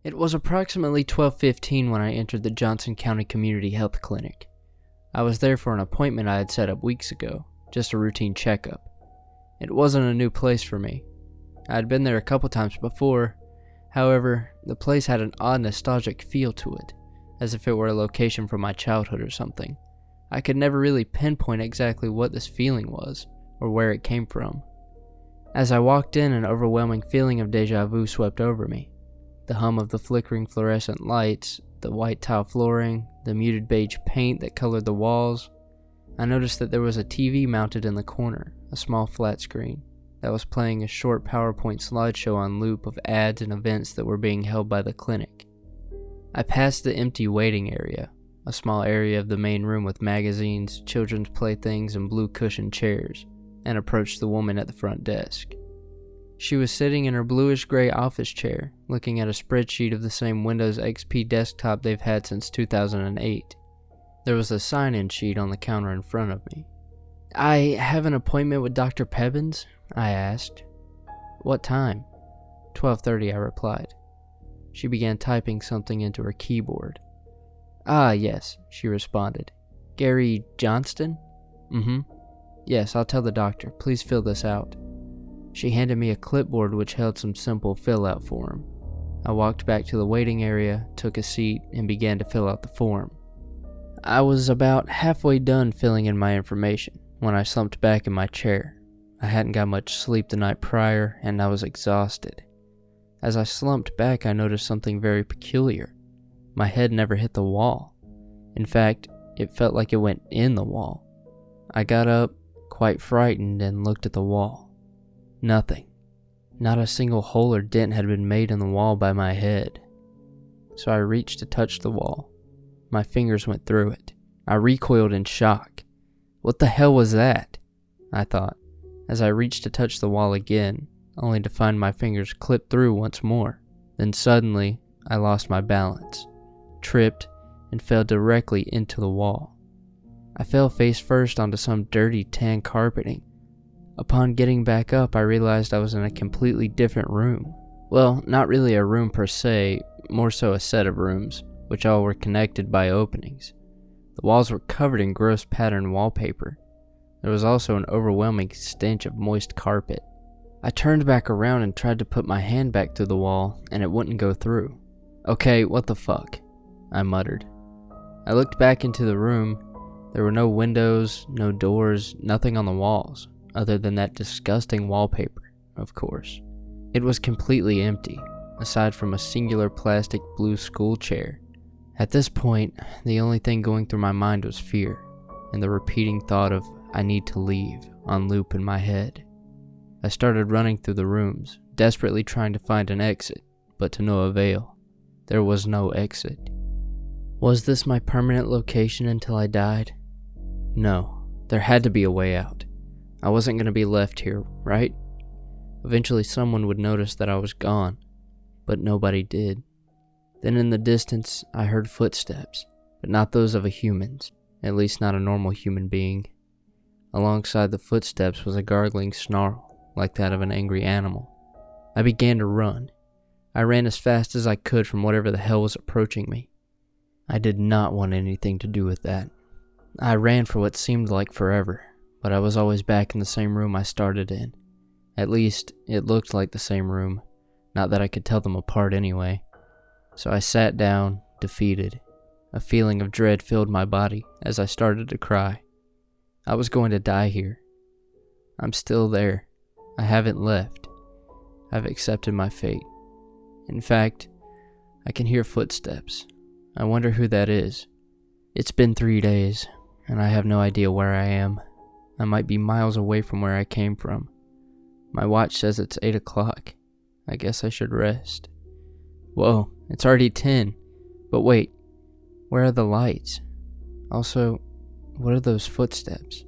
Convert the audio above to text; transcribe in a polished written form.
It was approximately 12:15 when I entered the Johnson County Community Health Clinic. I was there for an appointment I had set up weeks ago, just a routine checkup. It wasn't a new place for me. I had been there a couple times before. However, the place had an odd nostalgic feel to it, as if it were a location from my childhood or something. I could never really pinpoint exactly what this feeling was, or where it came from. As I walked in, an overwhelming feeling of deja vu swept over me. The hum of the flickering fluorescent lights, the white tile flooring, the muted beige paint that colored the walls. I noticed that there was a TV mounted in the corner, a small flat screen, that was playing a short PowerPoint slideshow on loop of ads and events that were being held by the clinic. I passed the empty waiting area, a small area of the main room with magazines, children's playthings, and blue cushioned chairs, and approached the woman at the front desk. She was sitting in her bluish-gray office chair, looking at a spreadsheet of the same Windows XP desktop they've had since 2008. There was a sign-in sheet on the counter in front of me. "I have an appointment with Dr. Pebbins?" I asked. "What time?" 12:30, I replied. She began typing something into her keyboard. "Ah, yes," she responded. "Gary Johnston?" "Mm-hmm. Yes, I'll tell the doctor. Please fill this out." She handed me a clipboard which held some simple fill-out form. I walked back to the waiting area, took a seat, and began to fill out the form. I was about halfway done filling in my information when I slumped back in my chair. I hadn't got much sleep the night prior, and I was exhausted. As I slumped back, I noticed something very peculiar. My head never hit the wall. In fact, it felt like it went in the wall. I got up, quite frightened, and looked at the wall. Nothing. Not a single hole or dent had been made in the wall by my head. So I reached to touch the wall. My fingers went through it. I recoiled in shock. What the hell was that? I thought, as I reached to touch the wall again, only to find my fingers clipped through once more. Then suddenly, I lost my balance, tripped, and fell directly into the wall. I fell face first onto some dirty tan carpeting. Upon getting back up, I realized I was in a completely different room. Well, not really a room per se, more so a set of rooms, which all were connected by openings. The walls were covered in gross patterned wallpaper. There was also an overwhelming stench of moist carpet. I turned back around and tried to put my hand back through the wall, and it wouldn't go through. "Okay, what the fuck?" I muttered. I looked back into the room. There were no windows, no doors, nothing on the walls, other than that disgusting wallpaper, of course. It was completely empty, aside from a singular plastic blue school chair. At this point, the only thing going through my mind was fear, and the repeating thought of "I need to leave" on loop in my head. I started running through the rooms, desperately trying to find an exit, but to no avail. There was no exit. Was this my permanent location until I died? No, there had to be a way out. I wasn't going to be left here, right? Eventually someone would notice that I was gone, but nobody did. Then in the distance, I heard footsteps, but not those of a human's, at least not a normal human being. Alongside the footsteps was a gargling snarl, like that of an angry animal. I began to run. I ran as fast as I could from whatever the hell was approaching me. I did not want anything to do with that. I ran for what seemed like forever, but I was always back in the same room I started in. At least, it looked like the same room, not that I could tell them apart anyway. So I sat down, defeated. A feeling of dread filled my body as I started to cry. I was going to die here. I'm still there. I haven't left. I've accepted my fate. In fact, I can hear footsteps. I wonder who that is. It's been 3 days, and I have no idea where I am. I might be miles away from where I came from. My watch says it's 8 o'clock. I guess I should rest. Whoa, it's already 10. But wait, where are the lights? Also, what are those footsteps?